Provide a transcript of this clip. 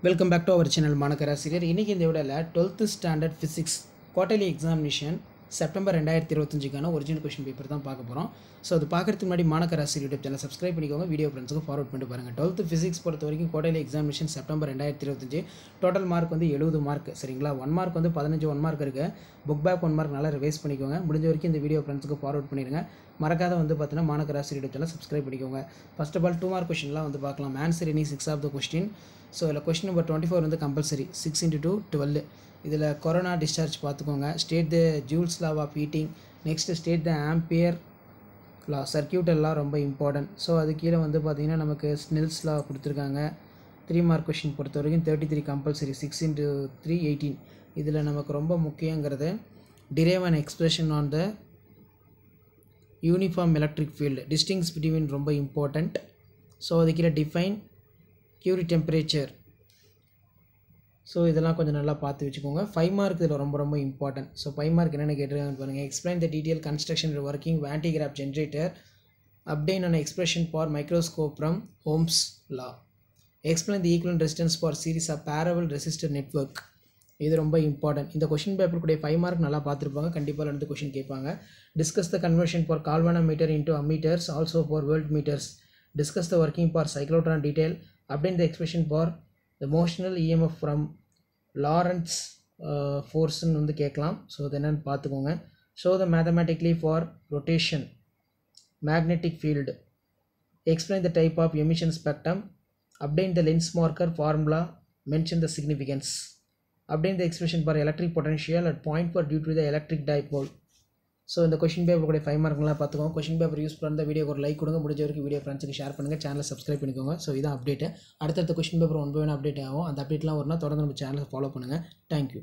Welcome back to our channel Manakkarasiriyar. இன்றைக்கி இந்த விடல 12th standard physics quarterly examination September 2025க்கான ஒரிஜினல் கொஷின் பேப்பர் தான் பார்க்க போகிறோம். ஸோ அது பார்க்குறதுக்கு முன்னாடி மாணக்கராசிரியர் யூடியூப் சேனல் சப்ஸ்கிரைப் பண்ணிக்கோங்க, வீடியோ ஃப்ரெண்ட்ஸுக்கு ஃபார்வர்ட் பண்ணிட்டு பாருங்கள். 12th ஃபிசிக்ஸ் பொறுத்த வரைக்கும் quarterly examination September 2025 total mark வந்து 70 மார்க். சரிங்களா, 1 மார்க் வந்து 15 1 மார்க் இருக்குது. புக் பேக் 1 மார்க் நல்லா ரிவைஸ் பண்ணிக்கோங்க. முடிஞ்ச வரைக்கும் இந்த வீடியோ ஃப்ரெண்ட்ஸுக்கு ஃபார்வர்ட் பண்ணிடுங்க. மறக்காத வந்து பார்த்தீங்கன்னா மாணக்கராசிரியர் யூடியூப் சேனல் சப்ஸ்கிரைப் பண்ணிக்கோங்க. ஃபர்ஸ்ட் ஆஃப் ஆல் 2 மார்க் கொஷின்லாம் வந்து பார்க்கலாம். Answer any 6 of the question. So இதில் கொஸ்டின் நம்பர் 24 வந்து கம்பல்சரி 6 × 2 12. இதில் கொரோனா டிஸ்சார்ஜ் பார்த்துக்கோங்க. State the Joule's law of heating. Next state the Ampere law. Circuit எல்லாம் ரொம்ப இம்பார்ட்டன்ட். ஸோ அது கீழே வந்து பார்த்திங்கன்னா நமக்கு ஸ்னெல்ஸ் லா கொடுத்துருக்காங்க. 3 மார்க் கொஷின் பொறுத்த வரைக்கும் 33 கம்பல்சரி 6 × 3 18. இதில் நமக்கு ரொம்ப முக்கியங்கிறது derive and expression on the uniform electric field. Distinguish between ரொம்ப இம்பார்ட்டண்ட். ஸோ அது கீழே டிஃபைன் Curie temperature. ஸோ இதெல்லாம் கொஞ்சம் நல்லா பார்த்து வச்சுக்கோங்க. 5 மார்க் இதில் ரொம்ப இம்பார்ட்டன்ட். ஸோ 5 மார்க் என்னென்ன கேட்டிருக்காங்கன்னு பாருங்கள். Explain the detail construction working Van de Graaff generator. Obtain an expression for microscope from Ohm's law. Explain the equivalent resistance for series of parallel resistor network. இது ரொம்ப இம்பார்ட்டன்ட். இந்த கொஷின் பேப்பர் கூட 5 mark நல்லா பார்த்துருப்பாங்க. கண்டிப்பாக ரெண்டு கொஷின் கேட்பாங்க. Discuss the conversion for galvanometer into ammeters, also for voltmeters. Discuss the working for cyclotron detail. Obtain the expression for the motional EMF from Lorentz force வந்து கேட்கலாம். So அது என்னென்னு பார்த்துக்கோங்க. show the mathematically for rotation magnetic field. explain the type of emission spectrum. obtain the lens marker formula. mention the significance. obtain the expression for electric potential at point for due to the electric dipole. So இந்த question paper கூட 5 மார்க்லாம் பார்த்துக்கோங்க. Question paper use பண்ணுற வீடியோக்கு ஒரு like கொடுங்க. முடிஞ்ச வரைக்கும் video ஃப்ரெண்ட்ஸுக்கு ஷேர் பண்ணுங்கள். சேனலை சப்ஸ்கிரைப் பண்ணிக்கோங்க. ஸோ இதான் அப்டேட்டு. அடுத்தடுத்த கொஷின் பேப்பர் 1 by 1 அப்டேட் ஆகும். அந்த அப்டேட்லாம் வரும்னா தொடர்ந்து நம்ம சேனலை ஃபாலோ பண்ணுங்கள். தேங்க்யூ.